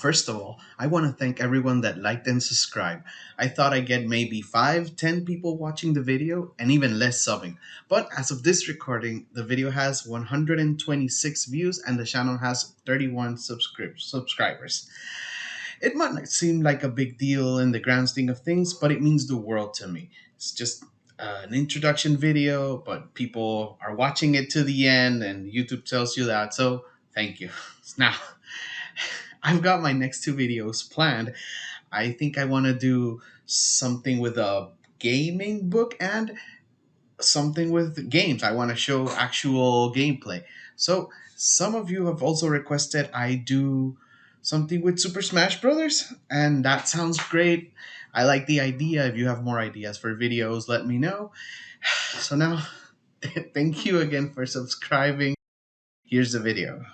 First of all, I want to thank everyone that liked and subscribed. I thought I'd get maybe 5, 10 people watching the video and even less subbing. But as of this recording, the video has 126 views and the channel has 31 subscribers. It might not seem like a big deal in the grand scheme of things, but it means the world to me. It's just an introduction video, but people are watching it to the end, and YouTube tells you that. So, thank you. Now, I've got my next two videos planned. I think I want to do something with a gaming book and something with games. I want to show actual gameplay. So some of you have also requested I do something with Super Smash Brothers, and that sounds great. I like the idea. If you have more ideas for videos, let me know. So now, thank you again for subscribing. Here's the video.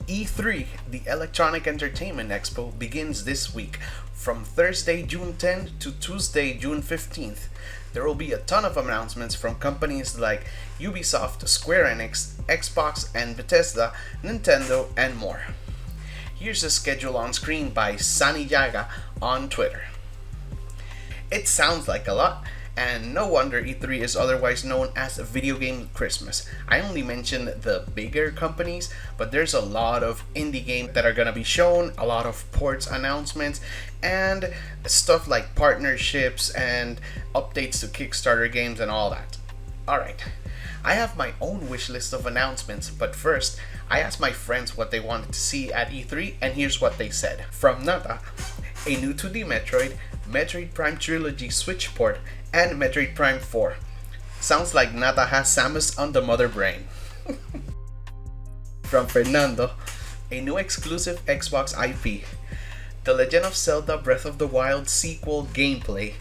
E3, the Electronic Entertainment Expo, begins this week from Thursday, June 10th to Tuesday, June 15th. There will be a ton of announcements from companies like Ubisoft, Square Enix, Xbox and Bethesda, Nintendo, and more. Here's the schedule on screen by Sani Yaga on Twitter. It sounds like a lot, and no wonder E3 is otherwise known as Video Game Christmas. I only mentioned the bigger companies, but there's a lot of indie games that are gonna be shown, a lot of ports announcements, and stuff like partnerships and updates to Kickstarter games and all that. Alright, I have my own wish list of announcements, but first, I asked my friends what they wanted to see at E3, and here's what they said. From Nata, a new 2D Metroid, Metroid Prime Trilogy Switch port, and Metroid Prime 4. Sounds like Nata has Samus on the mother brain. From Fernando, a new exclusive Xbox IP, The Legend of Zelda Breath of the Wild sequel gameplay,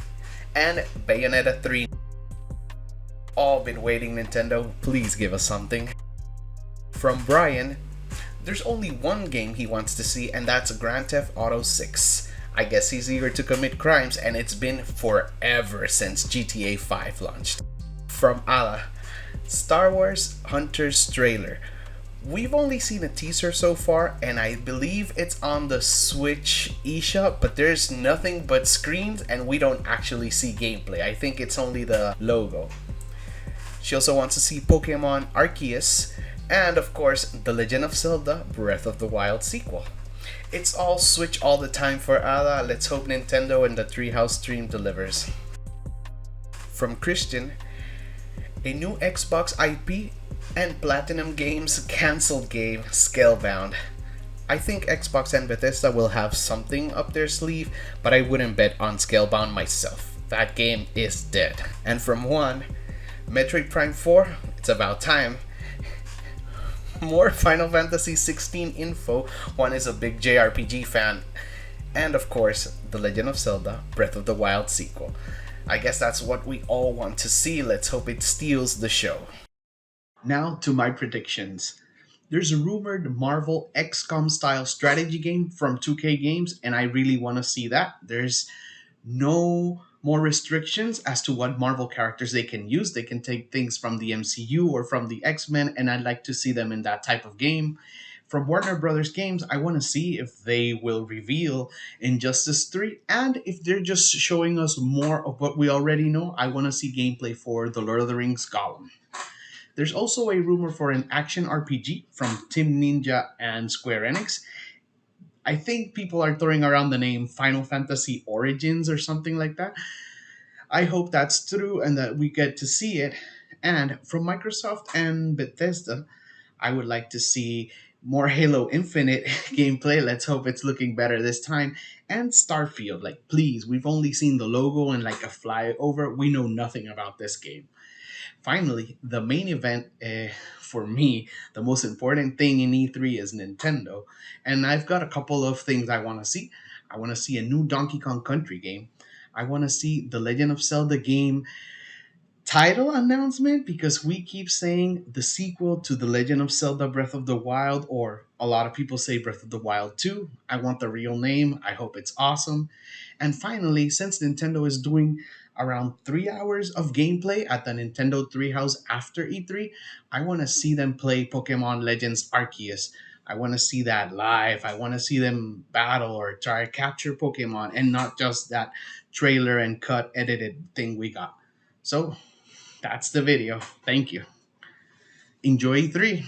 and Bayonetta 3. All been waiting, Nintendo, please give us something. From Brian, there's only one game he wants to see, and that's Grand Theft Auto 6. I guess he's eager to commit crimes, and it's been forever since GTA 5 launched. From Ala, Star Wars Hunters trailer. We've only seen a teaser so far, and I believe it's on the Switch eShop, but there's nothing but screens, and we don't actually see gameplay. I think it's only the logo. She also wants to see Pokemon Arceus, and of course, The Legend of Zelda Breath of the Wild sequel. It's all Switch all the time for Ala. Let's hope Nintendo and the Treehouse stream delivers. From Christian, a new Xbox IP and Platinum Games cancelled game, Scalebound. I think Xbox and Bethesda will have something up their sleeve, but I wouldn't bet on Scalebound myself. That game is dead. And from Juan, Metroid Prime 4, it's about time. More Final Fantasy 16 info. One is a big JRPG fan. And of course, The Legend of Zelda Breath of the Wild sequel. I guess that's what we all want to see. Let's hope it steals the show. Now to my predictions. There's a rumored Marvel XCOM style strategy game from 2K Games, and I really want to see that. There's no more restrictions as to what Marvel characters they can use. They can take things from the MCU or from the X-Men, and I'd like to see them in that type of game. From Warner Brothers Games, I want to see if they will reveal Injustice 3, and if they're just showing us more of what we already know, I want to see gameplay for The Lord of the Rings Gollum. There's also a rumor for an action RPG from Team Ninja and Square Enix. I think people are throwing around the name Final Fantasy Origins or something like that. I hope that's true and that we get to see it. And from Microsoft and Bethesda, I would like to see more Halo Infinite gameplay. Let's hope it's looking better this time. And Starfield, like please, we've only seen the logo and like a flyover. We know nothing about this game. Finally, the main event for me, the most important thing in E3 is Nintendo. And I've got a couple of things I want to see. I want to see a new Donkey Kong Country game. I want to see the Legend of Zelda game title announcement because we keep saying the sequel to The Legend of Zelda Breath of the Wild, or a lot of people say Breath of the Wild 2. I want the real name. I hope it's awesome. And finally, since Nintendo is doing around 3 hours of gameplay at the Nintendo Treehouse after E3, I want to see them play Pokemon Legends Arceus. I want to see that live. I want to see them battle or try to capture Pokemon, and not just that trailer and cut edited thing we got. So that's the video. Thank you. Enjoy E3.